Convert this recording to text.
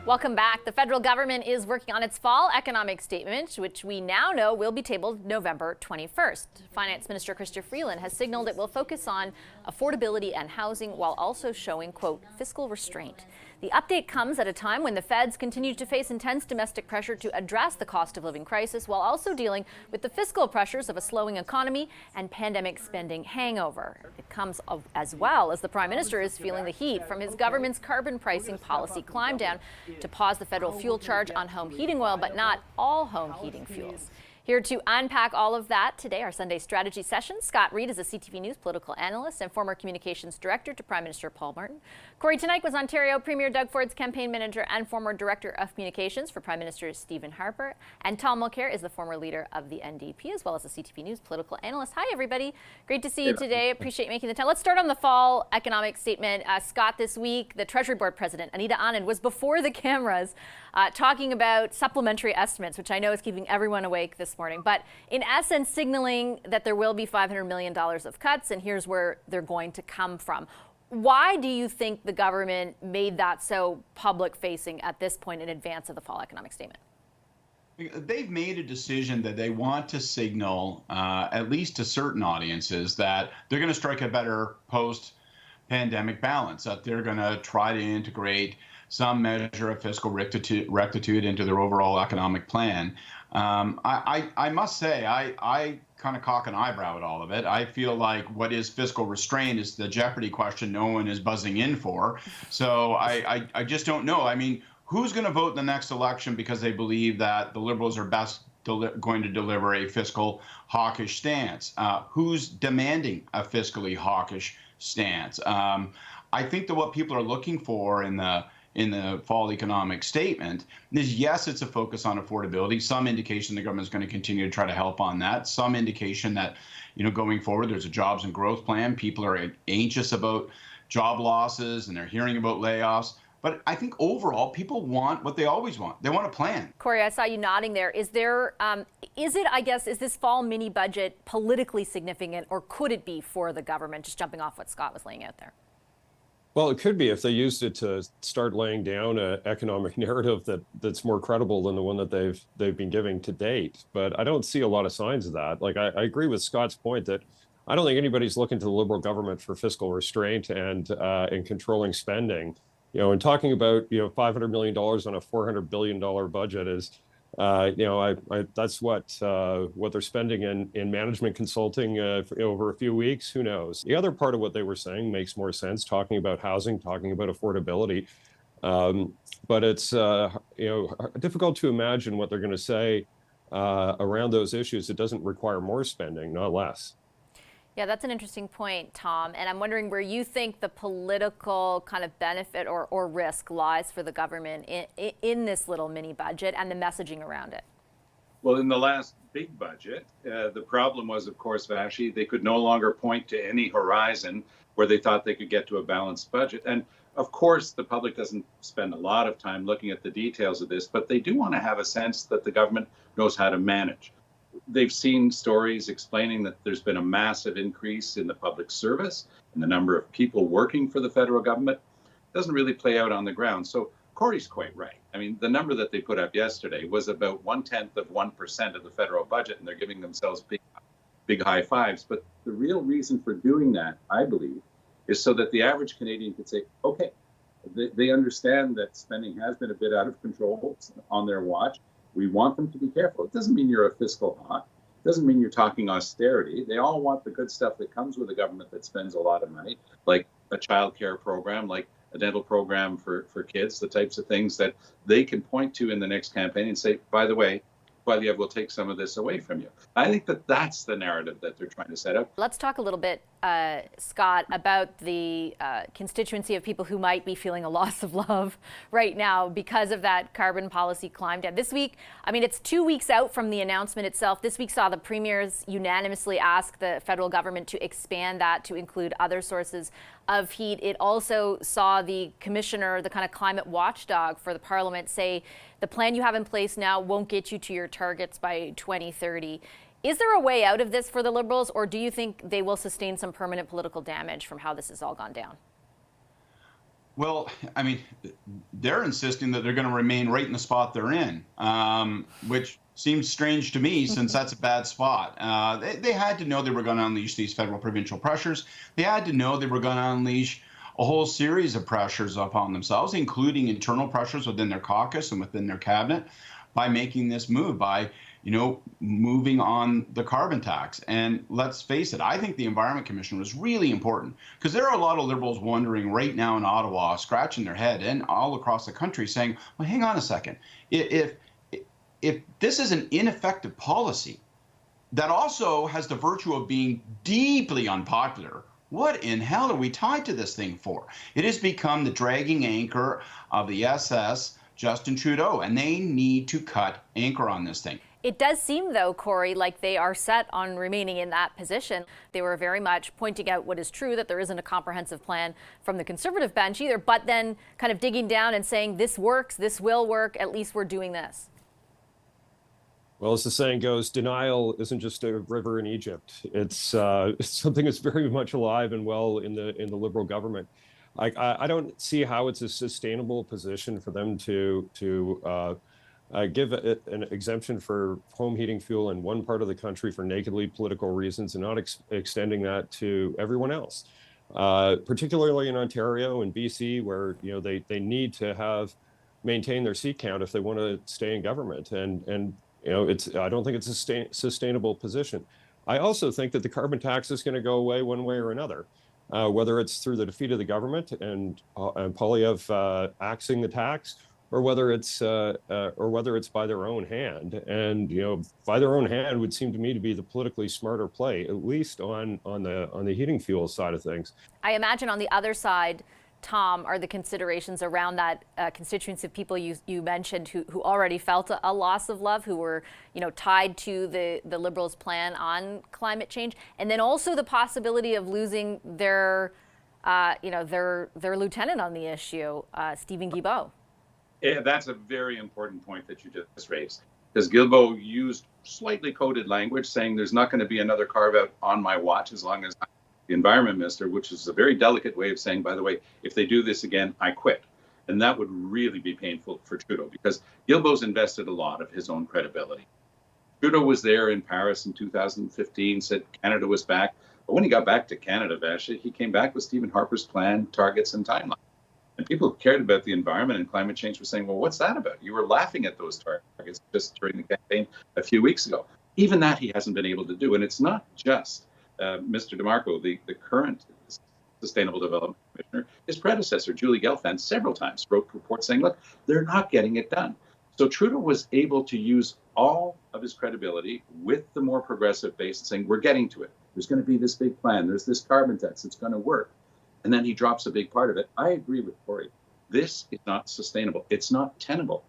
Welcome back. The federal government is working on its fall economic statement, which we now know will be tabled November 21st. Finance Minister Chrystia Freeland has signaled it will focus on affordability and housing while also showing, quote, fiscal restraint. The update comes at a time when the feds continue to face intense domestic pressure to address the cost of living crisis while also dealing with the fiscal pressures of a slowing economy and pandemic spending hangover. It comes as well as the Prime Minister is feeling the heat from his government's carbon pricing policy climb down to pause the federal fuel charge on home heating oil, but not all home heating fuels. Here to unpack all of that today, our Sunday strategy session. Scott Reid is a CTV News political analyst and former communications director to Prime Minister Paul Martin. Corey Tonight was Ontario Premier Doug Ford's campaign manager and former director of communications for Prime Minister Stephen Harper. And Tom Mulcair is the former leader of the NDP, as well as a CTV News political analyst. Hi, everybody. Great to see you today. Appreciate making the time. Let's start on the fall economic statement. Scott, this week, the Treasury Board President, Anita Anand, was before the cameras talking about supplementary estimates, which I know is keeping everyone awake this morning, but in essence signaling that there will be $500 million of cuts and here's where they're going to come from. Why do you think the government made that so public-facing at this point in advance of the fall economic statement? They've made a decision that they want to signal, at least to certain audiences, that they're going to strike a better post-pandemic balance, that they're going to try to integrate some measure of fiscal rectitude into their overall economic plan. I must say, I kind of cock an eyebrow at all of it. I feel like what is fiscal restraint is the Jeopardy question no one is buzzing in for. So I just don't know. I mean, who's going to vote in the next election because they believe that the Liberals are best going to deliver a fiscal hawkish stance? Who's demanding a fiscally hawkish stance? I think that what people are looking for in the fall economic statement is, yes, it's a focus on affordability. Some indication the government is going to continue to try to help on that. Some indication that, going forward, there's a jobs and growth plan. People are anxious about job losses and they're hearing about layoffs. But I think overall, people want what they always want. They want a plan. Corey, I saw you nodding there. Is this fall mini budget politically significant, or could it be for the government, just jumping off what Scott was laying out there? Well, it could be if they used it to start laying down an economic narrative that's more credible than the one that they've been giving to date. But I don't see a lot of signs of that. Like, I agree with Scott's point that I don't think anybody's looking to the Liberal government for fiscal restraint and controlling spending. And talking about $500 million on a $400 billion budget is, that's what they're spending in management consulting over a few weeks. Who knows? The other part of what they were saying makes more sense, talking about housing, talking about affordability. But it's difficult to imagine what they're going to say around those issues. It doesn't require more spending, not less. Yeah, that's an interesting point, Tom. And I'm wondering where you think the political kind of benefit or risk lies for the government in this little mini budget and the messaging around it. Well, in the last big budget, the problem was, of course, Vashi, they could no longer point to any horizon where they thought they could get to a balanced budget. And of course, the public doesn't spend a lot of time looking at the details of this, but they do want to have a sense that the government knows how to manage. They've seen stories explaining that there's been a massive increase in the public service and the number of people working for the federal government. It doesn't really play out on the ground. So Corey's quite right. I mean, the number that they put up yesterday was about 0.1% of the federal budget, and they're giving themselves big high fives. But the real reason for doing that, I believe, is so that the average Canadian could say, okay, they understand that spending has been a bit out of control on their watch. We want them to be careful. It doesn't mean you're a fiscal hawk. It doesn't mean you're talking austerity. They all want the good stuff that comes with a government that spends a lot of money, like a child care program, like a dental program for kids, the types of things that they can point to in the next campaign and say, by the way, we'll take some of this away from you. I think that that's the narrative that they're trying to set up. Let's talk a little bit, Scott, about the constituency of people who might be feeling a loss of love right now because of that carbon policy climb down. This week, I mean, it's 2 weeks out from the announcement itself. This week saw the premiers unanimously ask the federal government to expand that to include other sources of heat. It also saw the commissioner, the kind of climate watchdog for the parliament, say the plan you have in place now won't get you to your targets by 2030. Is there a way out of this for the Liberals, or do you think they will sustain some permanent political damage from how this has all gone down? Well, I mean, they're insisting that they're going to remain right in the spot they're in, which seems strange to me since that's a bad spot. They had to know they were going to unleash these federal provincial pressures. They had to know they were going to unleash a whole series of pressures upon themselves, including internal pressures within their caucus and within their cabinet, by making this move, by moving on the carbon tax. And let's face it, I think the Environment Commission was really important because there are a lot of Liberals wondering right now in Ottawa, scratching their head and all across the country saying, well, hang on a second. If this is an ineffective policy that also has the virtue of being deeply unpopular, what in hell are we tied to this thing for? It has become the dragging anchor of the SS, Justin Trudeau, and they need to cut anchor on this thing. It does seem, though, Corey, like they are set on remaining in that position. They were very much pointing out what is true, that there isn't a comprehensive plan from the Conservative bench either, but then kind of digging down and saying this works, this will work, at least we're doing this. Well, as the saying goes, denial isn't just a river in Egypt. It's something that's very much alive and well in the Liberal government. I don't see how it's a sustainable position for them to give an exemption for home heating fuel in one part of the country for nakedly political reasons and not extending that to everyone else, particularly in Ontario and BC, where they need to maintain their seat count if they want to stay in government. And I don't think it's a sustainable position. I also think that the carbon tax is going to go away one way or another, whether it's through the defeat of the government and Poilievre axing the tax, or whether it's by their own hand. And by their own hand would seem to me to be the politically smarter play, at least on the heating fuel side of things. I imagine on the other side, Tom, are the considerations around that constituency of people you mentioned who already felt a loss of love, who were tied to the Liberals' plan on climate change, and then also the possibility of losing their lieutenant on the issue, Stephen Guilbeault. Yeah, that's a very important point that you just raised, because Guilbeault used slightly coded language saying there's not going to be another carve-out on my watch as long as I'm the environment minister, which is a very delicate way of saying, by the way, if they do this again, I quit. And that would really be painful for Trudeau, because Guilbeault's invested a lot of his own credibility. Trudeau was there in Paris in 2015, said Canada was back. But when he got back to Canada, Vashi, he came back with Stephen Harper's plan, targets, and timeline. And people who cared about the environment and climate change were saying, well, what's that about? You were laughing at those targets just during the campaign a few weeks ago. Even that he hasn't been able to do. And it's not just Mr. DeMarco, the current Sustainable Development Commissioner. His predecessor, Julie Gelfand, several times wrote reports saying, look, they're not getting it done. So Trudeau was able to use all of his credibility with the more progressive base and saying, we're getting to it. There's going to be this big plan. There's this carbon tax. It's going to work. And then he drops a big part of it. I agree with Corey. This is not sustainable. It's not tenable.